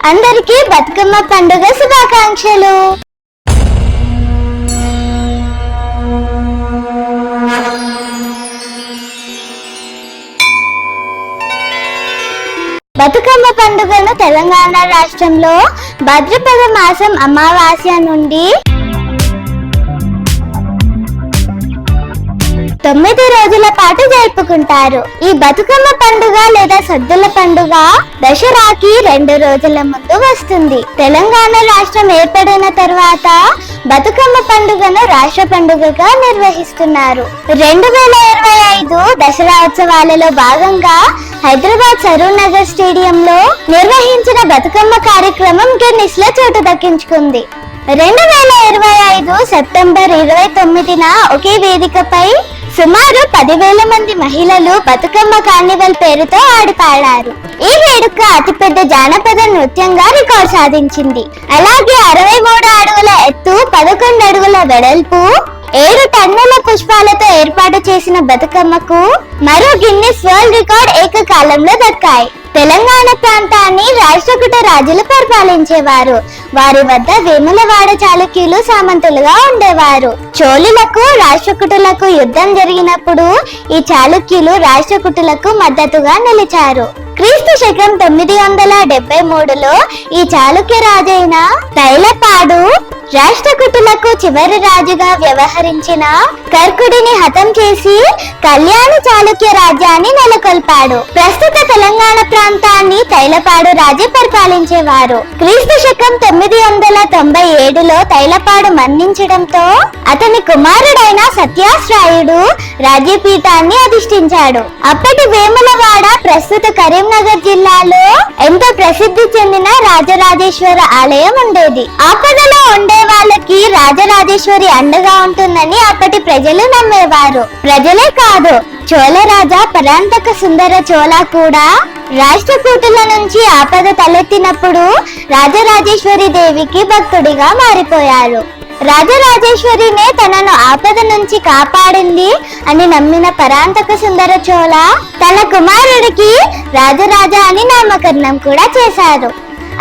అందరికీ బతుకమ్మ పండుగ శుభాకాంక్షలు. బతుకమ్మ పండుగను తెలంగాణ రాష్ట్రంలో భాద్రపద మాసం అమావాస్య నుండి 9 రోజుల పాటు జరుపుకుంటారు. ఈ బతుకమ్మ పండుగ లేదా సద్దుల పండుగ దసరాకి 2 రోజుల ముందు వస్తుంది. తెలంగాణ రాష్ట్రం ఏర్పడిన తర్వాత బతుకమ్మ పండుగను రాష్ట్ర పండుగగా నిర్వహిస్తున్నారు. 2025 దసరా ఉత్సవాలలో భాగంగా హైదరాబాద్ సరూర్ నగర్ స్టేడియంలో నిర్వహించిన బతుకమ్మ కార్యక్రమం గిన్నిస్ లో చోటు దక్కించుకుంది. 2025 సెప్టెంబర్ 29న ఒకే వేదికపై సుమారు 10,000 మంది మహిళలు బతుకమ్మ కార్నివల్ పేరుతో ఆడిపాడారు. ఈ వేడుక అతిపెద్ద జానపద నృత్యంగా రికార్డు సాధించింది. అలాగే 63 అడుగుల ఎత్తు, 11 అడుగుల వెడల్పు, 7 టన్నుల పుష్పాలతో ఏర్పాటు చేసిన బతుకమ్మకు మరో గిన్నిస్ వరల్డ్ రికార్డ్ ఏకకాలంలో దక్కాయి. తెలంగాణ ప్రాంతాన్ని రాష్ట్రకూట రాజులు పరిపాలించేవారు. వారి వద్ద వేములవాడ చాళుక్యులు సామంతులుగా ఉండేవారు. చోళులకు రాష్ట్రకూటులకు యుద్ధం జరిగినప్పుడు ఈ చాళుక్యులు రాష్ట్రకూటులకు మద్దతుగా నిలిచారు. క్రీస్తు శకం 973లో ఈ చాళుక్య రాజైన తైలపాడు రాష్ట్రకూటులకు చివరి రాజుగా వ్యవహరించిన కర్కుడిని హతం చేసి కళ్యాణ చాళుక్య రాజ్యాన్ని నెలకొల్పాడు. ప్రస్తుత తెలంగాణ ప్రాంతాన్ని తైలపాడు రాజే పరిపాలించేవారు. క్రీస్తు శకం 997లో తైలపాడు మరణించడంతో అతని కుమారుడైన సత్యాశ్రాయుడు రాజ్యపీఠాన్ని అధిష్ఠించాడు. అప్పటి వేములవాడ ప్రస్తుత కరీంనగర్ జిల్లాలో ఎంతో ప్రసిద్ధి చెందిన రాజరాజేశ్వర ఆలయం ఉండేది. ఆపదలో ఉండే వాళ్ళకి రాజరాజేశ్వరి అండగా ఉంటుందని అప్పటి ప్రజలు నమ్మేవారు. ప్రజలే కాదు, చోళ రాజా పరాంతక సుందర చోళ కూడా రాష్ట్రకూటుల నుంచి ఆపద తలెత్తినప్పుడు రాజరాజేశ్వరి దేవికి భక్తుడిగా మారిపోయారు. రాజరాజేశ్వరినే తనను ఆపద నుంచి కాపాడింది అని నమ్మిన పరాంతక సుందర చోళ తన కుమారుడికి రాజరాజ అని నామకరణం కూడా చేశారు.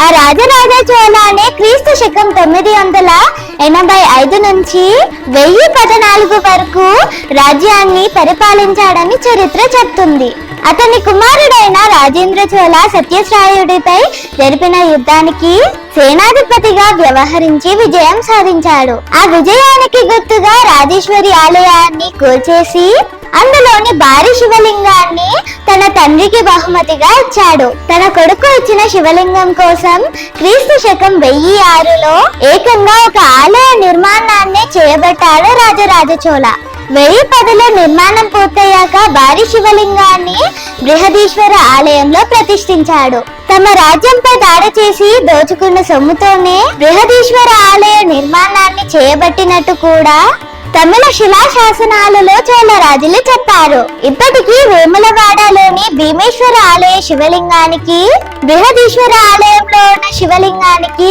ఆ రాజరాజ చోళనే క్రీస్తు శకం 985 నుంచి 1014 వరకు రాజ్యాన్ని పరిపాలించాడని చరిత్ర చెప్తుంది. అతని కుమారుడైన రాజేంద్ర చోళ సత్యశ్రాయుడిపై జరిపిన యుద్ధానికి సేనాధిపతిగా వ్యవహరించి విజయం సాధించాడు. ఆ విజయానికి గుర్తుగా రాజేశ్వరి ఆలయాన్ని కూల్చేసి అందులోని భారీ శివలింగాన్ని తన తండ్రికి బహుమతిగా ఇచ్చాడు. తన కొడుకు ఇచ్చిన శివలింగం కోసం క్రీస్తు శకం 1006లో ఏకంగా ఒక ఆలయ నిర్మాణాన్ని చేయబట్టాడు రాజరాజ చోళ. 1010లో నిర్మాణం పూర్తయ్యాక భారీ శివలింగాన్ని బృహదీశ్వర ఆలయంలో ప్రతిష్ఠించాడు. తమ రాజ్యంపై దాడి చేసి దోచుకున్న సొమ్ముతోనే బృహదీశ్వర ఆలయ నిర్మాణాన్ని చేయబట్టినట్టు కూడా తమిళ శిలా శాసనాలలో చోళ రాజులు చెప్పారు. ఇప్పటికీ వేములవాడలోని భీమేశ్వర ఆలయ శివలింగానికి బృహదీశ్వర ఆలయంలో ఉన్న శివలింగానికి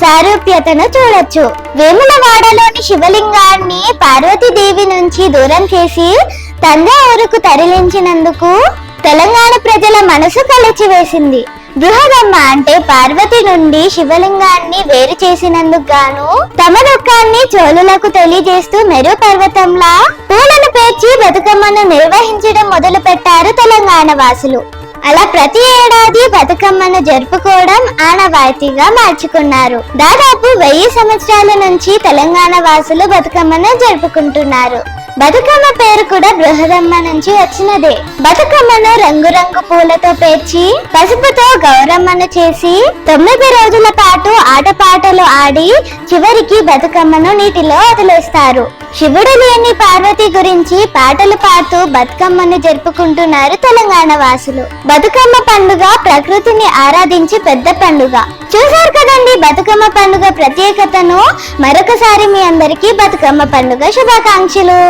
సారూప్యతను చూడొచ్చు. వేములవాడలోని శివలింగాన్ని పార్వతీదేవి నుంచి దూరం చేసి తంజావూరుకు తరలించినందుకు తెలంగాణ ప్రజల మనసు కలిచివేసింది. బృహదమ్మ అంటే పార్వతి నుండి శివలింగాన్ని వేరు చేసినందుకు గాను తమ దుఃఖాన్ని చోళులకు తెలియజేస్తూ మెరు పర్వతంలా పూలను పేర్చి బతుకమ్మను నిర్వహించడం మొదలు పెట్టారు తెలంగాణ వాసులు. అలా ప్రతి ఏడాది బతుకమ్మను జరుపుకోవడం ఆనవాయితీగా మార్చుకున్నారు. దాదాపు 1000 సంవత్సరాల నుంచి తెలంగాణ వాసులు బతుకమ్మను జరుపుకుంటున్నారు. బతుకమ్మ పేరు కూడా బృహదమ్మ నుంచి వచ్చినదే. బతుకమ్మను రంగురంగు పూలతో పేర్చి పసుపుతో గౌరమ్మను చేసి 9 రోజుల పాటు ఆటపాటలు ఆడి చివరికి బతుకమ్మను నీటిలో వదిలేస్తారు. శివుడు లేని పార్వతి గురించి పాటలు పాడుతూ బతుకమ్మను జరుపుకుంటున్నారు తెలంగాణ వాసులు. బతుకమ్మ పండుగ ప్రకృతిని ఆరాధించి పెద్ద పండుగ. చూసారు కదండి బతుకమ్మ పండుగ ప్రత్యేకతను. మరొకసారి మీ అందరికీ బతుకమ్మ పండుగ శుభాకాంక్షలు.